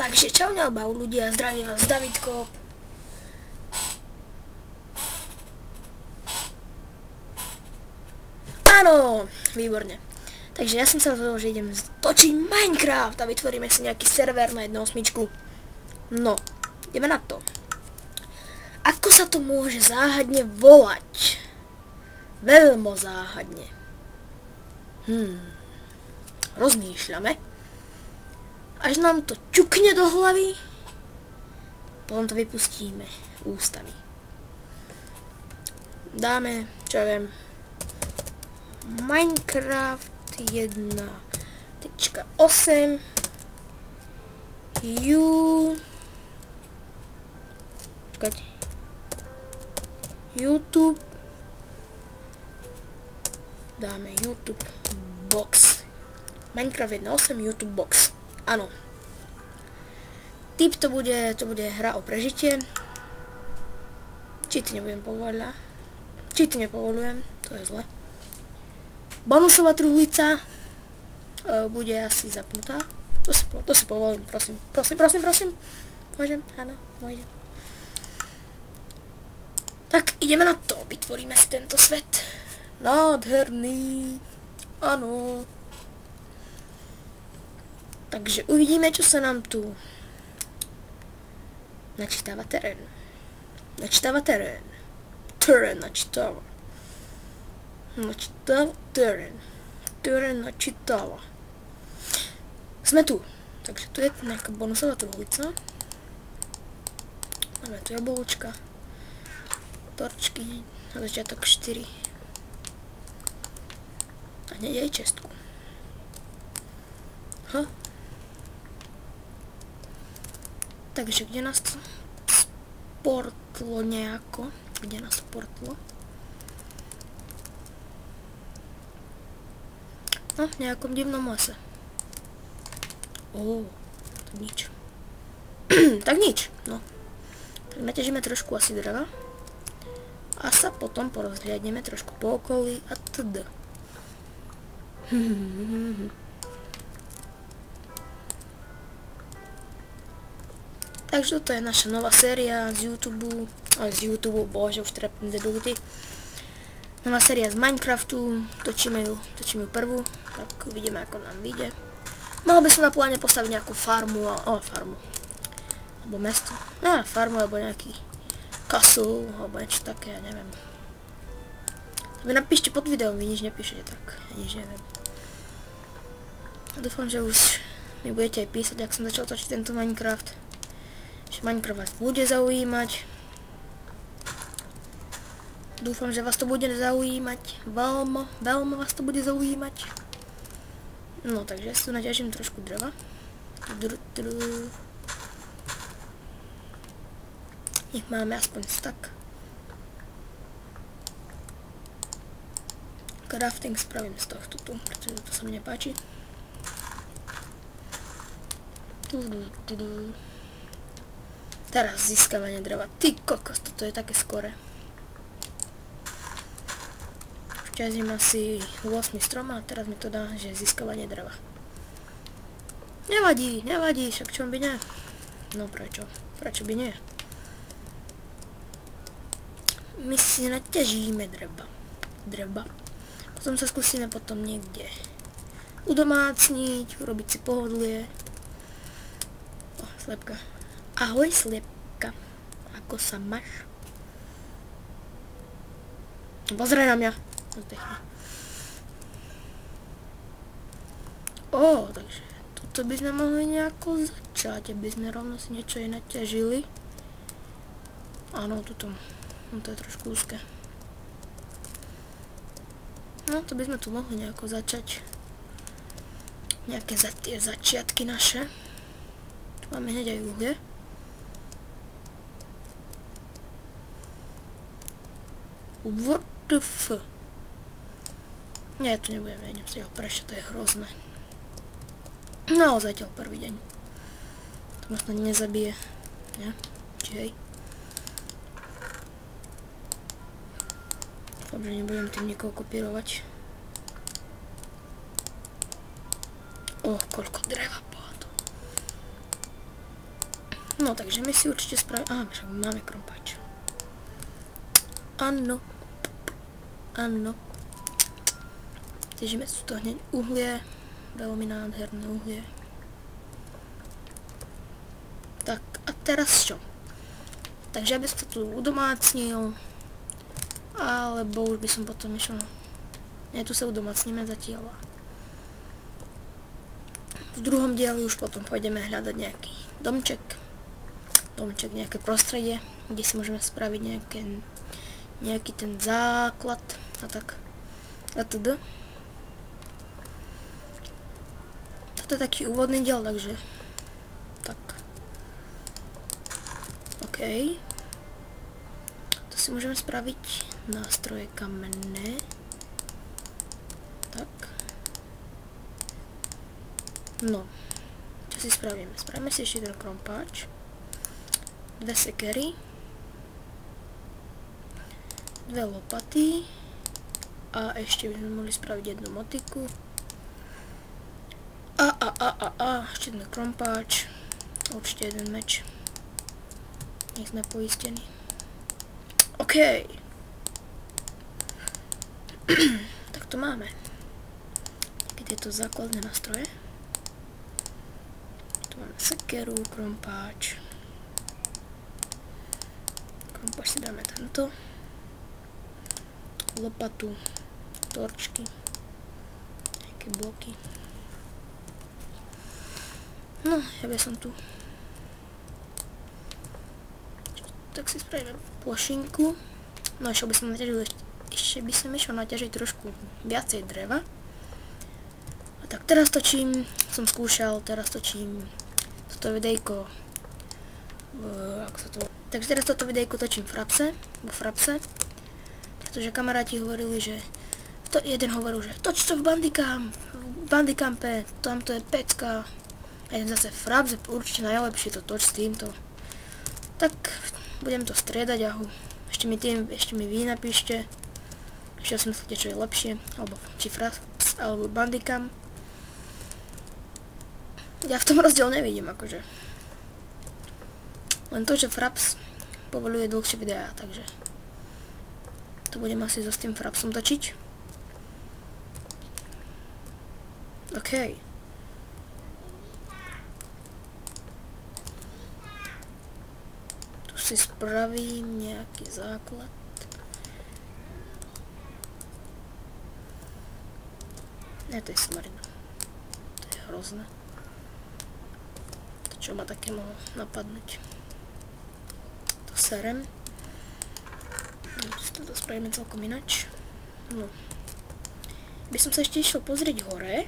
Takže čau neobau ľudia, zdravím vás Davidko. Áno, výborne. Takže ja som sa rozhodol, že idem točiť Minecraft a vytvoríme si nejaký server na 1.8. No, ideme na to. Ako sa to môže záhadne volať? Veľmi záhadne. Rozmýšľame. Až nám to ťukne do hlavy, potom to vypustíme ústami. Dáme, čo ja viem, Minecraft 1.8 YouTube. Dáme YouTube box. Minecraft 1.8 YouTube box. Áno. Typ to bude hra o prežitie. Cheaty nebudem povoľať. Cheaty nepovolujem, to je zle. Bonusová truhlica bude asi zapnutá. To si povolím, prosím. Prosím. Môžem? Áno, môžem. Tak ideme na to. Vytvoríme si tento svet. Nádherný. Áno. Takže uvidíme, čo sa nám tu načítava terén. Terén načítava. Terén načítava. Sme tu. Takže tu je nejaká bonusová truhlica. Máme tu jablčka. Torčky. Na začiatok 4. A hneď aj čestku. Takže kde nás to sportlo nejako? Kde nás sportlo? No, v nejakom divnom lese. Tak nič. Tak nič, no. Tak naťažíme trošku asi dreva. A sa potom porozhliadneme trošku po okolí a td. Takže toto je naša nová séria z YouTube, bože, už teda debility. Nová séria z Minecraftu, točíme ju prvú, tak uvidíme, ako nám vyjde. Mohol by som na pláne postaviť nejakú farmu, alebo mesto, farmu, alebo nejaký castle, alebo niečo také, ja neviem. Vy napíšte pod videom, vy nič nepíšete, tak ja nič neviem. Dúfam, že už mi budete aj písať, ak som začal točiť tento Minecraft. Že Minecraft vás bude zaujímať. Dúfam, že vás to bude zaujímať. Veľmi vás to bude zaujímať. No, takže ja si tu naťažím trošku dreva. Nech máme aspoň stack. Crafting spravím z tohto tu, pretože to sa mi nepáči. Teraz získavanie dreva. Ty kokos, toto je také skore. Včasím asi 8 strom a teraz mi to dá, že získavanie dreva. Nevadí, však čo by nie? No prečo? Prečo by nie? My si naťažíme dreva. Potom sa skúsime potom niekde udomácniť, urobiť si pohodlie. Slepka. Ahoj, sliepka. Ako sa máš? Pozraj na mňa. Takže toto by sme mohli nejako začať, aby sme rovno si niečo aj naťažili. Áno, toto. No to je trošku úzke. No, to by sme tu mohli nejako začať. Nejaké tie začiatky naše. Tu máme hneď aj uhlie. What the f? Nie, tu nebudem, ja idem si ho prečo, to je hrozné. No, zatiaľ prvý deň. To ma snad nezabije. Ja? Či hej? Dúfam, že nebudem tým nikoho kopírovať. Koľko dreva bolo to. No, takže my si určite spravíme... Aha, však máme krompáč. Áno. Áno. Těžíme tu to hneď uhlie. Veľmi nádherné uhlie. Tak, a teraz čo? Takže aby som to tu udomácnil. Alebo už by som potom išiel... Nie, tu sa udomácníme zatiaľ. V druhom dieli už potom pôjdeme hľadať nejaký domček, nejaké prostredie, kde si môžeme spraviť nejaký ten základ a tak. A teda. Toto je taký úvodný diel, takže tak. OK. To si môžeme spraviť nástroje kamenné. Tak. No, čo si spravíme? Spravíme si ešte ten krompáč. 2 sekery. 2 lopaty. A ešte by sme mohli spraviť jednu motiku. Ešte ten krompáč. Určite jeden meč. Nech sme poistení. OK. Tak to máme. Tieto základné nástroje. Tu máme sekeru, krompáč. Krompáč si dáme tento. Lopatu, torčky, nejaké bloky. No, ja by som tu. Tak si spravíme plošinku. No, ešte by som išiel naťažiť trošku viacej dreva. Tak teraz točím, som skúšal, toto videjko, takže teraz toto videjko točím vo Frapse, pretože kamaráti hovorili, že, jeden hovoril, že toč to v Bandicampe, tamto je pecka, a jeden zase Fraps, určite najlepšie to toč s týmto. Tak budem to striedať a ešte mi vy napíšte, ešte si myslíte, čo je lepšie, alebo či Fraps, alebo Bandicam. Ja v tom rozdiel nevidím, akože. Len to, že Fraps povoluje dlhšie videá, takže to budem asi so s tým Frapsom točiť. OK. Tu si spravím nejaký základ. Ne, to je smarina. To je hrozné. Čo ma také mohlo napadnúť. To serem. To spravíme celkom inač. No. By som sa ešte išiel pozrieť hore.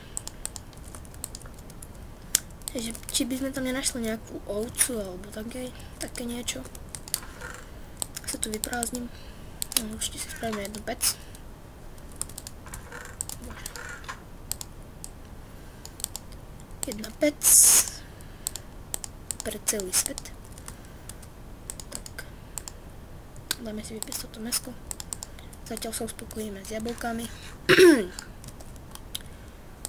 Či by sme tam nenašli nejakú ovcu alebo také niečo. Sa tu vyprázdnim. No, určite si spravíme jednu pec. Jedna pec. Pre celý svet. Tak. Dáme si vypiesť toto mäsko. Zatiaľ sa uspokojíme s jablkami.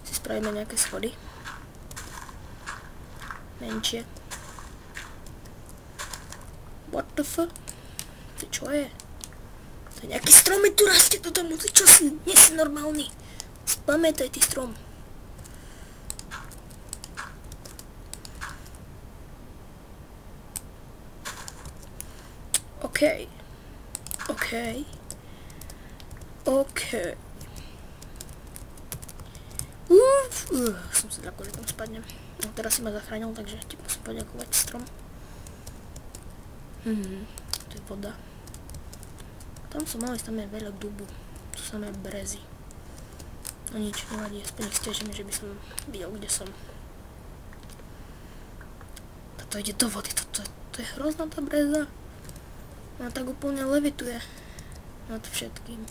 Si spravíme nejaké schody. Menšie. What the fuck? To čo je? To je nejaký strom, tu rastie do domu. Ty čo si? Nie si normálny. Spamätaj ty strom. OK. Som sa zľakol, že tam spadnem. No teraz si ma zachránil, takže ti musím poďakovať strom. To je voda. Tam som mal ísť, tam je veľa dubu. Tu samé brezy. No nič, nevadí, aspoň ich stiažíme, že by som videl, kde som. Toto ide do vody, to je hrozná tá breza. Ona tak úplne levituje nad všetkým.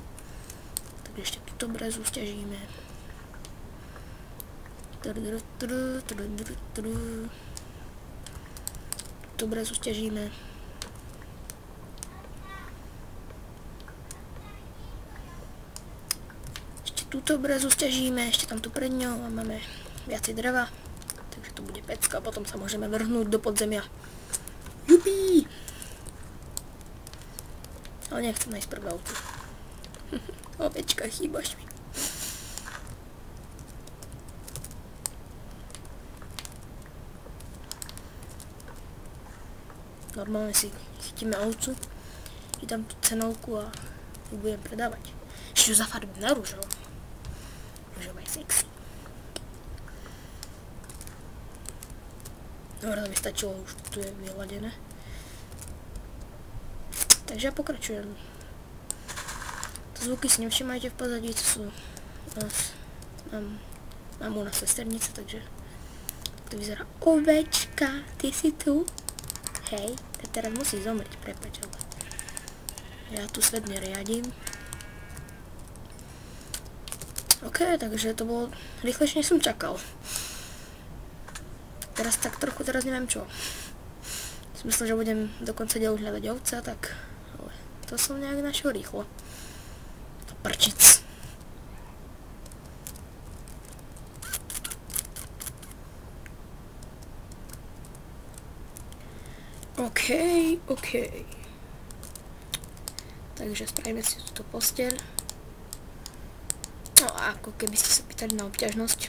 Takže ešte túto brezu stiažíme. Túto brezu stiažíme. Ešte túto brezu stiažíme, ešte tam tu pred ňou a máme viacej dreva. Takže to bude pecka a potom sa môžeme vrhnúť do podzemia Jupi! Ale nechcem nájsť prvé auto. Ovečka, chýbaš mi. Normálne si chytíme ovcu, dám tú cenovku a ju budem predávať. Ešte ju zafarbím na rúžovo. Rúžovo je sexy. Dobre, to mi stačilo, už tu je vyladené. Takže ja pokračujem. To zvuky si nevšimajte v pozadí, to sú u nás, mám u nás sesternice, takže to vyzerá. Ovečka, ty si tu? Hej, teraz musí zomrieť, prepáč, ale ja tu svet neriadím. OK, takže to bolo rýchlejšie, než som čakal. Teraz tak trochu, teraz neviem čo. Som myslel, že budem do konca dielu hľadať ovca, tak ale to som nejak našiel rýchlo. To prčic. OK. Takže spravíme si túto posteľ. No a ako keby ste sa pýtali na obťažnosť.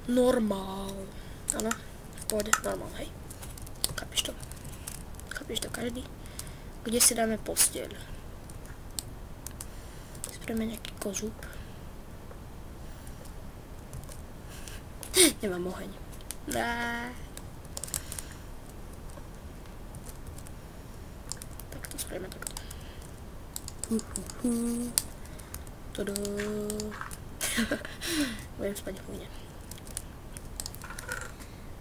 Normál. Áno, v pohode, normál, hej. Chápiš to každý. Kde si dáme posteľ? Spravíme nejaký kozúb. Nemám oheň. Spravíme takto. Tada. Budem spať v húne.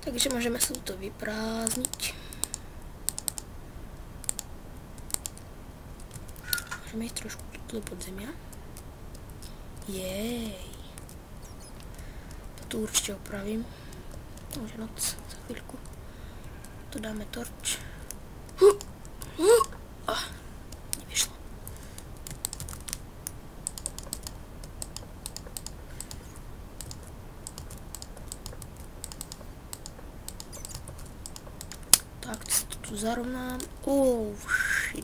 Takže môžeme sa to vyprázdniť. Môžeme ísť trošku do podzemia. Jej. To tu určite opravím. Už je noc za chvíľku. Tu dáme torč. Nevyšlo. Tak, si to tu zarovnám. Oh, shit.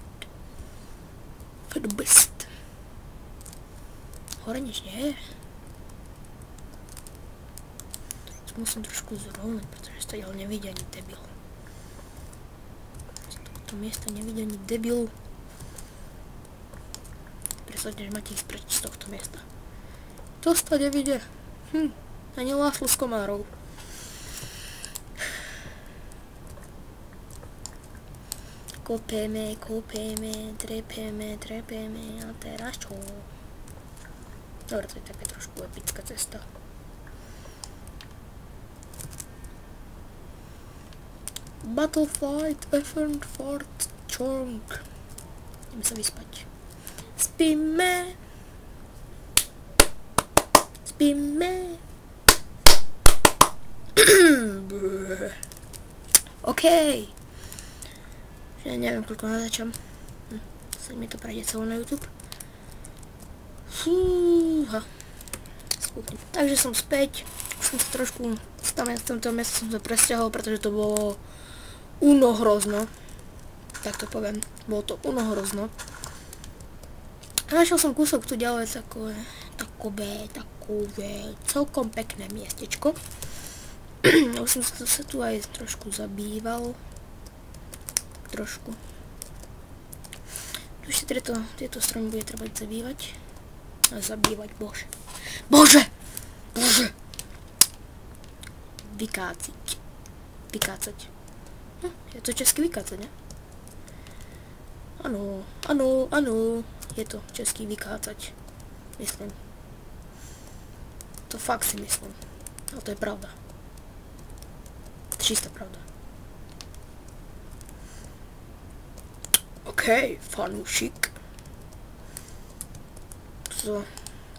For the best. Hore nič nie je. Musím trošku zrovnať, pretože to ale nevidí ani debil. To miesta nevidí ani debil. Predstavte, že máte ísť preč z tohto miesta. To sa nevidie. Ani láslu z komárov. Kopeme, trepeme a teraz čo? Dobre, to je taká trošku epická cesta. Battle fight, effort, fort, chunk. Ideme sa vyspať. Spíme. OK. Ja neviem, koľko natáčam. Sa mi to prejde celé na YouTube. Fúha. Takže som späť. Už som sa trošku v tomto meste som sa presťahol, pretože to bolo unohrozno. Tak to poviem. Bolo to unohrozno. A našiel som kúsok tu ďalej takové celkom pekné miestečko. Už som sa tu aj trošku zabýval. Trošku. Tu ešte tieto stromy bude treba zabývať. Bože. Vykácať. Je to česky vykácať, ne? Áno. Je to česky vykácať. Myslím. To fakt si myslím. Ale to je pravda. Čistá pravda. OK, fanúšik. To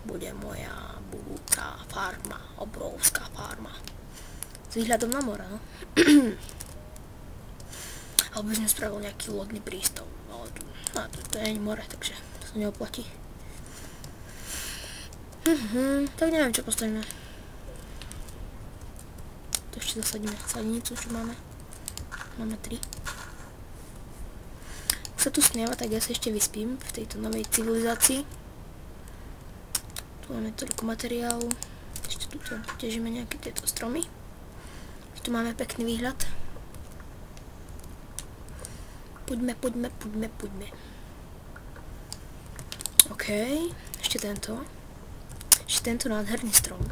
bude moja budúca farma. Obrovská farma. S výhľadom na mora, no? Alebo by som spravil nejaký lodný prístav. Ale to je ani more, takže to sa neoplatí. Tak neviem, čo postavíme. To ešte zasadíme sadnicu, čo máme. Máme 3. Ak sa tu snieva, tak ja sa ešte vyspím v tejto novej civilizácii. Tu máme toľko materiálu. Ešte tu ťažíme nejaké tieto stromy. Tu máme pekný výhľad. Poďme. OK, ešte tento. Ešte tento nádherný strom.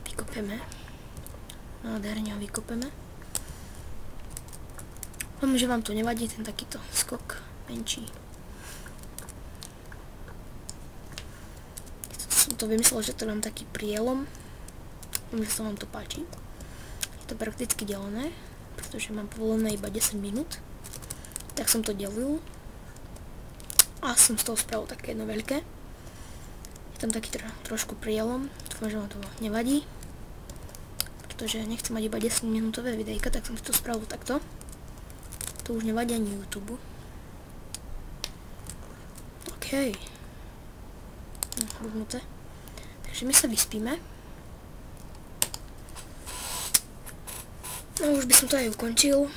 Vykopeme. Nádherne ho vykopeme. Dúfam, že vám to nevadí, ten takýto skok menší. Som to vymyslel, že to dám taký prielom. Dúfam, že sa vám to páči. Je to prakticky delené, pretože mám povolené iba 10 minút. Tak som to delil. A som z toho spravil také jedno veľké. Je tam taký trošku prielom. Dúfam, že vám to nevadí. Pretože nechcem mať iba 10 minútové videjka, tak som si to spravil takto. To už nevadí ani YouTube. OK. Budnuté. Takže my sa vyspíme. No už by som to aj ukončil.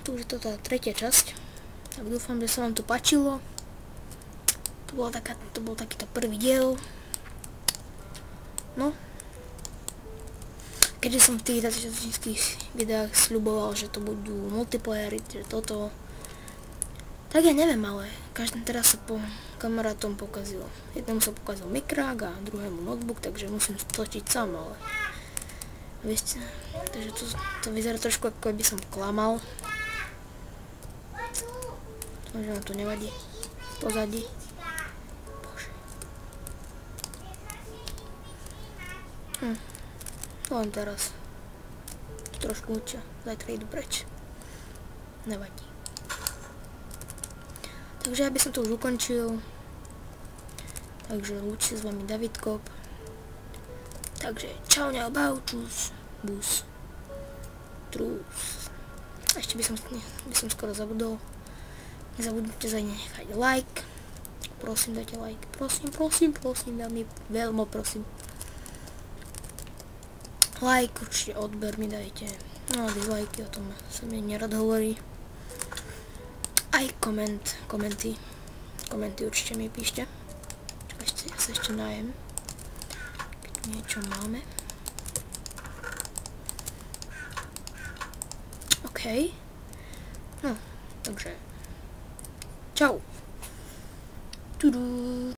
Tu už je to tá tretia časť. Tak dúfam, že sa vám to páčilo. To bol takýto prvý diel. No. Keďže som v tých začiatočných videách sľuboval, že to budú multiplayery, že toto. Tak ja neviem, ale teraz sa po kamarátom pokazil. Jednému sa pokazil mikrák a druhému notebook, takže musím točiť sám, ale viete, takže to vyzerá trošku ako by som klamal. Takže vám to nevadí. Pozadí. Bože. Len teraz. Trošku učia. Zajtra idú preč. Nevadí. Takže ja by som to už ukončil. Takže lúči s vami David Kop. Takže čau, neobau, čus, bus, trus. A ešte by som skoro zabudol. Nezabudnite za ne nechať like. Prosím, dajte like. Prosím, veľmi prosím. Like, určite odber mi dajte. No a dislike, o tom sa mi nerad hovorí. Aj komenty určite mi píšte. Čakajte, ja sa ešte najem. Keď tu niečo máme. OK. No, takže čau. Tudú.